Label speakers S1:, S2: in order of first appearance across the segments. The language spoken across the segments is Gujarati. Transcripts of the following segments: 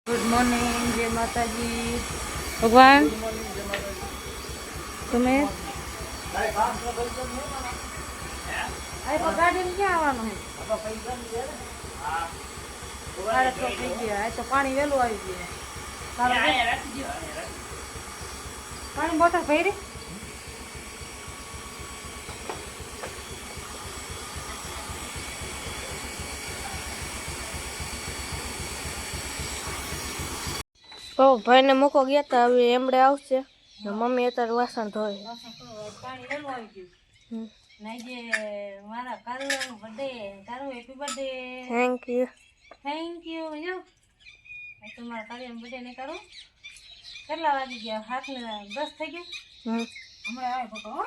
S1: गुड मॉर्निंग, जय माता जी। भगवान तुम्हें गाड़ी में क्या आवानो है? अरे तो થઈ ગયા તો પાણી વેલું આવી ગયું. પાણી બોટલ ભરી
S2: તો ભાઈને મૂકો ગયા હતા. હવે એમડે આવશે. મમ્મી અત્યારે વાસણ ધોય.
S1: પાણી વેલું આવી ગયું. નાઈ જે મારા કાલનો બર્થડે, તારો happy birthday.
S2: Thank you.
S1: Thank you. જો તો મારા કાલિયાનો બર્થડે ને કરું. કેટલા વાગી ગયા? 7:10 થઈ ગયા. હમણાં આવે પપ્પા. હો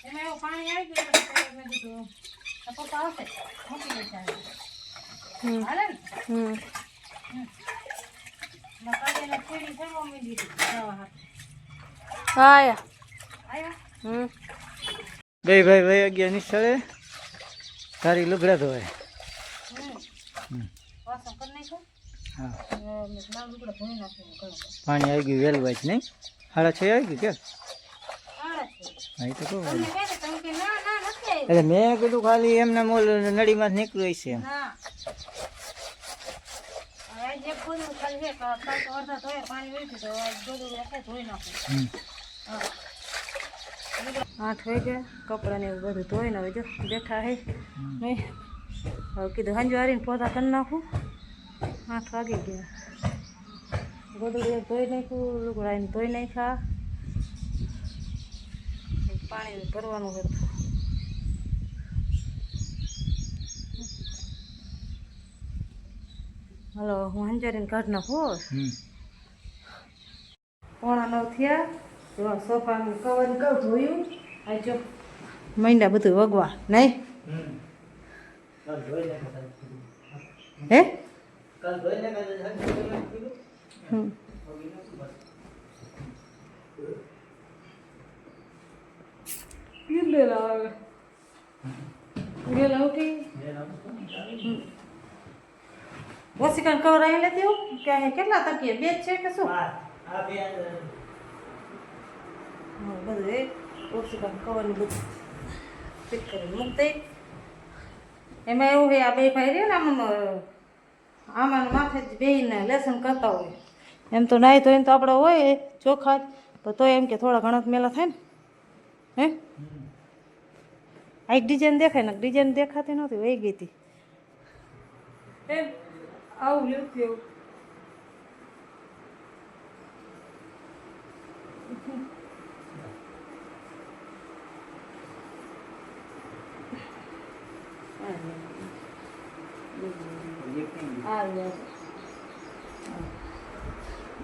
S1: એમાં એવું પાણી આવી ગયું એટલે મેં કીધું પપ્પા આવશે મૂકી દેશે. હાલે ને કાલિયાને પૂરી કરવા માંડી દીધી.
S2: આયા
S1: આવ્યા
S3: બે ભાઈ ગયા નિશાળે. તારી લુગડા ધોવાય.
S1: વાસણ કરી નાખો.
S3: હા
S1: મારા લુગડા ધોઈ નાખું.
S3: પાણી આવી ગયું વહેલું વાંચ નહીં. 6:30 આવી ગયું કે? હા એ તો કહું. એટલે મેં કીધું ખાલી એમને મોલ નળીમાં નીકળ્યું છે એમ.
S1: આઠ વાગ્યા કપડાં ને એવું બધું ધોઈને હવે જો બેઠા હે નહીં. હવે કીધું હંજવારીને પોતા કરી નાખું. 8 વાગી ગયા. ગોદડું ધોઈ નાખ્યું, લુગડાને ધોઈ નાખ્યા. પાણી ભરવાનું હતું. હલો હું હંજારીને કાઢ નાખું. 8:45 થયા. તો સોફાનું કવર કહું ધોયું. આ જો મહિના બધું વગવા નહીં. હે વસીકાન કવર અહીં લેતી હું કે અહીં કેટલા તકીએ? 2 છે કે શું? બધું એ વસીકાન કવર ને બધું ફિટ કરીને મૂકતી. એમાં એવું છે આ બે ભાઈ રહે ને આમાં માથે જ બેને લેસન કરતા હોય. એમ તો નાહી ધોઈને તો આપણે હોય ચોખ્ખા જ, પણ તોય એમ કે થોડા ઘણા મેલા થાય ને. હે આ એક ડિઝાઇન દેખાય ને ડિઝાઇન દેખાતી નહોતી, વહી ગઈ હતી. એમ આવું લેતી એવું.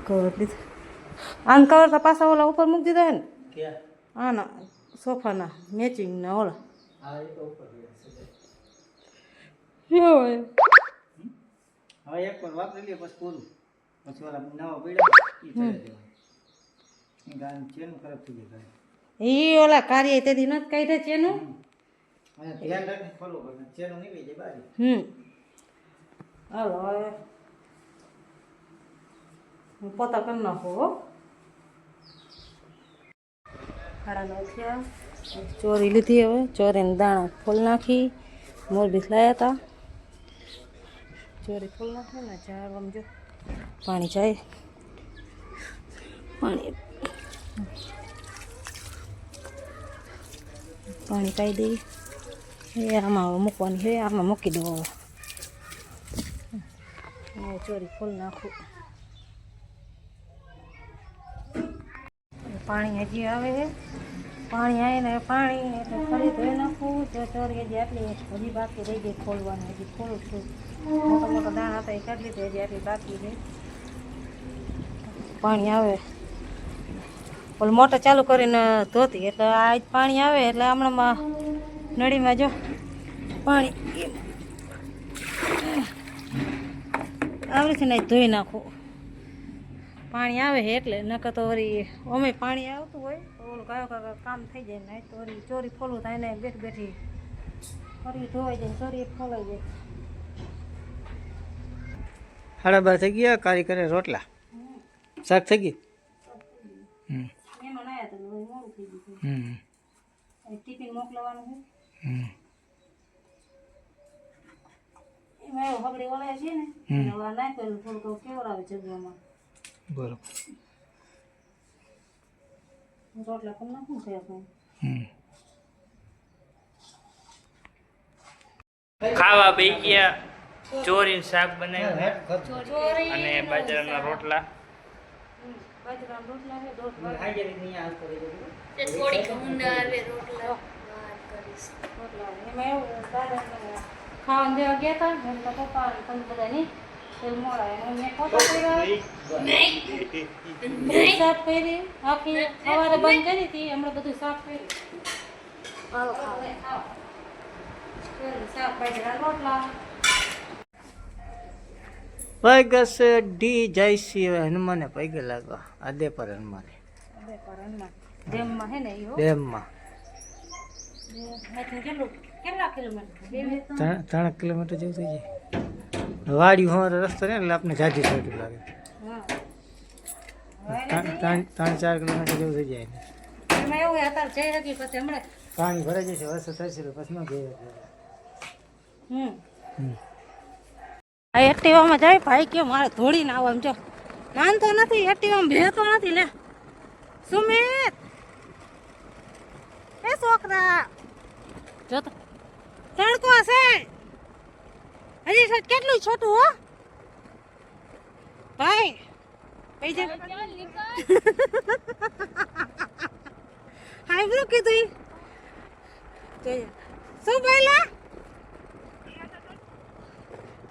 S1: કવર લીધું. આન કવર તો પાછા ઓલા ઉપર મૂકી દીધા હે ને. આના સોફાના મેચિંગના ઓલા.
S3: હવે એક વાર વાપરી લે પછી પૂરું. પછી ઓલા નવા પડ્યા ચેનું ખરાબ થઈ જાય.
S1: એ ઓલા કાર્ય તેથી નથી કાઢ્યા ચેનું.
S3: અને ધ્યાન રાખીને ખોલવું પડે. ચેનું નીકળી જાય બાજુ.
S1: હાલો હવે હું પોતા કરી નાખું. હો 9:30 થયા. ચોરી લીધી. હવે ચોરીને દાણા ફોલ નાખી. મોરબી લાયા હતા. ચોરી ફોલ નાખી ને ચાર સમજો પાણી જાય. પાણી પાઈ દઈ. એ આમાં મૂકવાની છે. આમાં મૂકી દઉં. હવે ચોરી ફૂલ નાખું. પાણી હજી આવે છે. પાણી આવે ને પાણી એટલે ફરી ધોઈ નાખવું. તો ચોરી હજી આટલી હજી બાકી રહી ગઈ ખોલવાની. હજી ખોલું છું. મોટા મોટા દાણા હતા એ કાઢી લીધા. હજી આટલી બાકી છે. પાણી આવે ઓલું મોટર ચાલુ કરીને ધોતી એટલે આ જ પાણી આવે એટલે હમણાંમાં નળીમાં જો પાણી આવડીથી ને ધોઈ નાખું. પાણી આવે છે એટલે નકર તો વળી અમે પાણી આવતું હોય તો ઓલું કયો કામ થઈ જાય ને તો વળી ચોરી ફોલું થાય ને બેઠી બેઠી ફરી ધોવાઈ જાય ચોરી ફોલાઈ જાય.
S3: 12:30 થઈ ગયા. કારી કરે રોટલા, શાક થઈ ગયું.
S1: મહેમાન આવ્યા તો મોડું થઈ ગયું. ટિફિન મોકલવાનું છે. એમાં એવું હગડી ઓલાય છે ને હવે નાખેલું થોડુંક કેવડાવે જગવામાં.
S3: બરોબર.
S1: રોટલા પણ નાખું છે આપણે.
S4: ખાવા બે ગયા. ચોરીનું શાક બનાવ્યું અને બાજરાના રોટલા.
S1: બાજરાના રોટલા છે રોટલા એમાં એવું દાદાને ખાવાનું દેવા ગયા હતા એમના પપ્પા અને તમે બધાની તેલ મોડા મેં ફોટો કર્યા સાફ કરી આખી સવારે બંધ કરી હતી હમણાં બધું સાફ કર્યું. શાક બાજરાના રોટલા.
S3: પૈગ છે ડી જય શ્રી હનુમાને પૈગે લાગો આદે પર હનુમાને
S1: ડેમમાં હે ને ઈ
S3: ડેમમાં
S1: કેટલા કિલોમીટર
S3: 3 કિલોમીટર જેવું થઈ જાય. વાડી હોવાનો રસ્તો ને એટલે આપણે જાજી સાઈડ લાગે. 3-4 કિલોમીટર જેવું થઈ જાય.
S1: એમાં એવું અત્યારે જઈ શકી પછી હમણાં
S3: પાણી ભરાઈ જશે વરસાદ થશે પછી ન જઈ
S1: આ એક્ટિવામાં જાય ભાઈ કે મારે ધોડીને આવો એમ જો માનતો નથી એક્ટિવામાં ભેતો નથી લે સુમિત એ છોકરા જો તો તડકો છે હજી સાહેબ કેટલું છોટું હો ભાઈ ભાઈ જે હાઈ બ્રો કીધું જોઈએ શું બોલા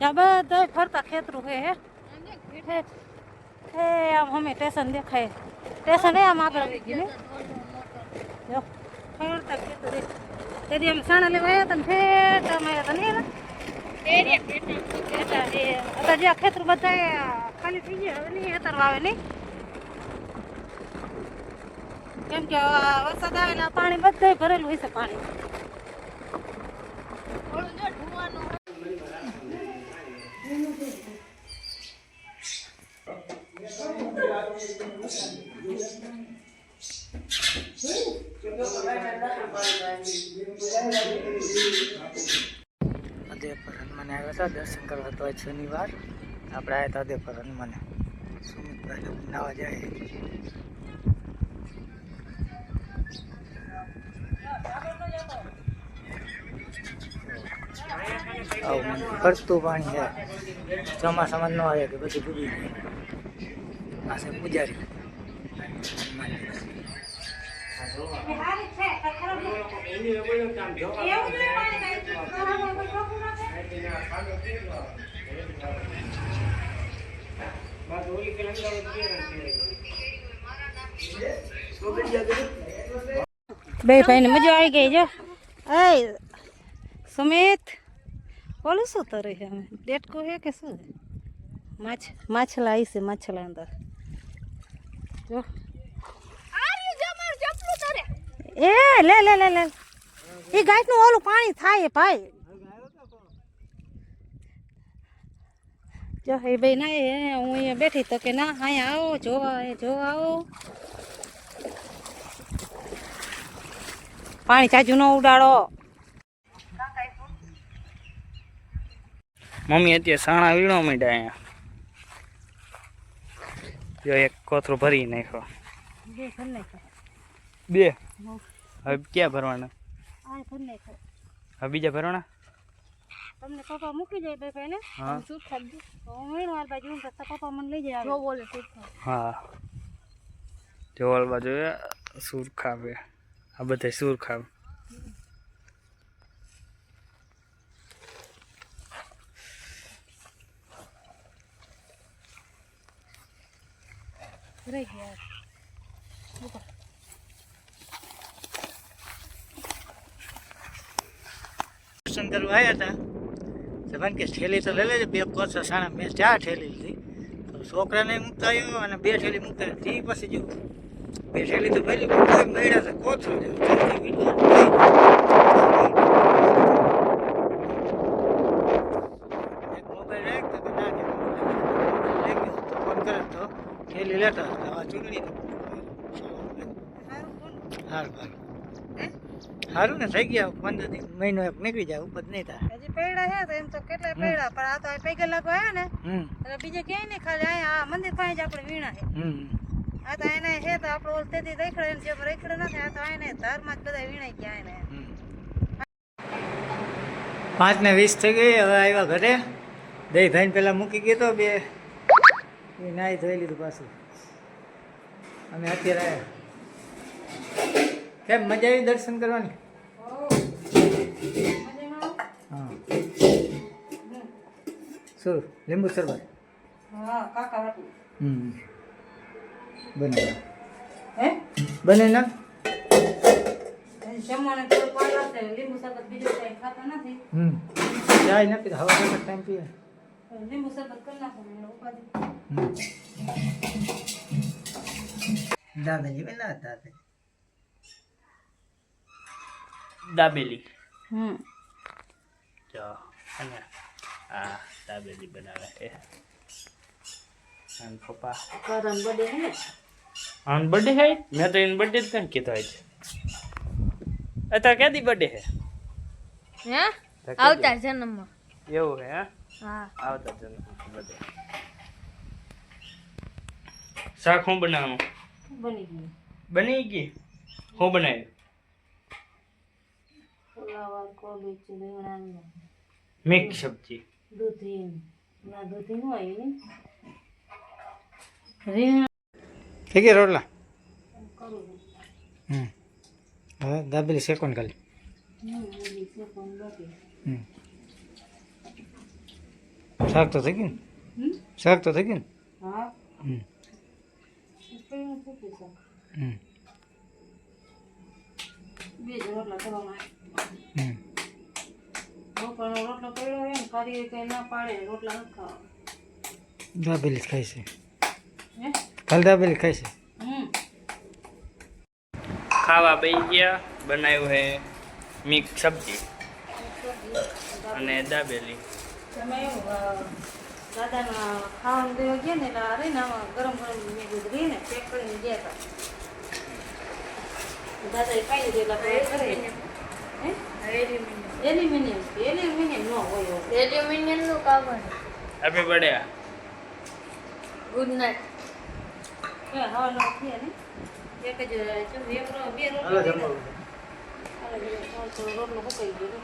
S1: ત્યાં બધા ફરતા ખેતરું હે હે આમ અમે સ્ટેશન દેખાય સ્ટેશન એ આમ આગળ આવી ગયું ને ફરતા ખેતર તેથી અમે સાણા લેવા આવ્યા હતા ને ફેટ અમે આવ્યા હતા ને અત્યારે જ્યાં ખેતર બધા ખાલી થઈ ગયા હવે નહીં અત્યારે આવે નહીં કેમ કે વરસાદ આવેલા પાણી બધે ભરેલું હોય છે પાણી.
S3: અદેપર હનુમાને આવ્યા હતા દર્શન કરવા તો આજ શનિવાર આપણે આવ્યા હતા અદેપર હનુમાને. સુમિતભાઈ નાવા જાય. ફરતું પાણી છે ચોમાસામાં ન આવે કે બધું ડૂબી જાય. આ છે પૂજારી
S1: બે ભાઈને મજા આવી ગઈ જો. એ સુમિત ઓલું શું તરે છે અમે ડેટકો છે કે શું માછલા આવી છે માછલા અંદર જો એ લે લે લે લે એ ગાયનું ઓલું પાણી થાય ભાઈ જો એ ભાઈ ના હું અહીંયા બેઠી તો કે ના અહીંયા આવો જોવા આવો પાણી ચાજુ ન ઉડાડો.
S4: મમ્મી અત્યારે સાણા વીણો માંડ્યા અહીંયા. જો એક કોથરો ભરી નાખ્યો. બે હવે ક્યાં ભરવાના? હવે બીજા ભરવાના?
S1: તમને પપ્પા મૂકી જાય બે ભાઈને
S4: હા
S1: શું ખાધું હું વીણવાર બાજુ પપ્પા મને લઈ જાય બોલે
S4: હા જોવાલ બાજુ સુરખા બે આ બધા સુરખા.
S1: રહી ગયા
S3: દર્શન કરવા આવ્યા હતા સભાન કે થેલી તો લઈ લેજે 2 કોથળા સાણા મેં 4 થેલી લીધી તો છોકરાને મૂકતા આવ્યો અને 2 થેલી મૂકતા તે પછી જો 2 થેલી તો પહેલી મળ્યા છે કોથળો એક મોબાઈલ રાખ તો ના કે કરે તો થેલી લેતા હતા ચૂંટણી સારું સારું
S1: હે
S3: સારું ને થઈ ગયા 15 દિવસ મહિનો એક નીકળી જાય ઉપર નહીં થાય
S1: હજી પૈડા છે તો એમ તો કેટલાય પૈડા પણ આ તો પૈકે લાગવા આવ્યા ને એટલે બીજે ક્યાંય નહીં ખાલી અહીંયા આ મંદિર પાસે જ આપણે વીણા છે આ તો એને છે તો આપણે ઓલ તેથી રેખડે ને જેમ રેખડે નથી આ તો એને ધારમાં જ બધા વીણાઈ ગયા એને
S3: 5:20 થઈ ગઈ હવે આવ્યા ઘરે દહીં ભાઈને પેલા મૂકી ગયો તો બે એ નાહી ધોઈ લીધું પાછું અમે અત્યારે આવ્યા કેમ મજા આવી દર્શન કરવાની હા શું લીંબુ શરબત
S1: હા કાકા હતું
S3: બને
S1: હે
S3: બને ના
S1: જમવાને થોડું પાણી લાગશે લીંબુ શરબત બીજું કઈ ખાતા નથી
S3: ચાય ના પીતા હવા ટાઈમ પીએ
S1: લીંબુ શરબત કરી નાખો એટલે ઉપાધિ
S3: દાદાજી પેલા હતા
S4: દાબેલી
S1: હમ
S4: જો અને આ દાબેલી બનાવે છે અને પપ્પા
S1: કરણ બડે હે ને
S4: આન બર્થડે હે મેં તો એન બર્થડે જ કેમ કીધો છે અત્યારે ક્યાંથી બર્થડે હે
S2: હે આવતા જન્મમાં
S4: એવું હે હા
S2: હા
S4: આવતા જન્મ બર્થડે શાક હું બનાવવાનું
S1: બની ગયું
S4: બની ગઈ હું બનાવ્યું
S1: ફુલાવર કોબી રીંગણાનું
S4: મિક્સ સબ્જી
S1: દૂધી ના દૂધી નું આવ્યું ને રીંગણા
S3: થઈ ગયા રોટલા
S1: કરું
S3: હવે દાબેલી શેકોન ખાલી
S1: ઓલી છે પણ બાકી
S3: શાક તો થઈ ગયું ને શાક તો થઈ ગયું
S1: હા
S3: ને
S1: પેલું ફૂટી શાક બે જ રોટલા કરવાના બપોરનો રોટલો પડ્યો હોય ને કરી કઈ ના પાડે રોટલા નથી ખાવા
S3: દાબેલી જ ખાય છે
S1: હે
S3: કાલ દાબેલી ખાય છે
S4: ખાવા બેસી ગયા બનાવ્યું હે મિક્સ સબ્જી અને દાબેલી
S1: તમે દાદાના ખાવાનું દેવા ગયા ને એટલે આ રહી ને આમાં ગરમ ગરમ મેં કીધું રહી ને પેક કરીને ગયા હતા દાદાએ ખાઈ લીધું એટલે આપણે કરે એલ્યુમિનિયમ એલ્યુમિનિયમ ન હોય
S2: એલ્યુમિનિયમ નું કાગળ
S4: હેપી બર્થડે
S2: ગુડ નાઇટ
S1: હવા ન થયા ને એક જ બે રોટલો રોટલો પકાઈ ગયો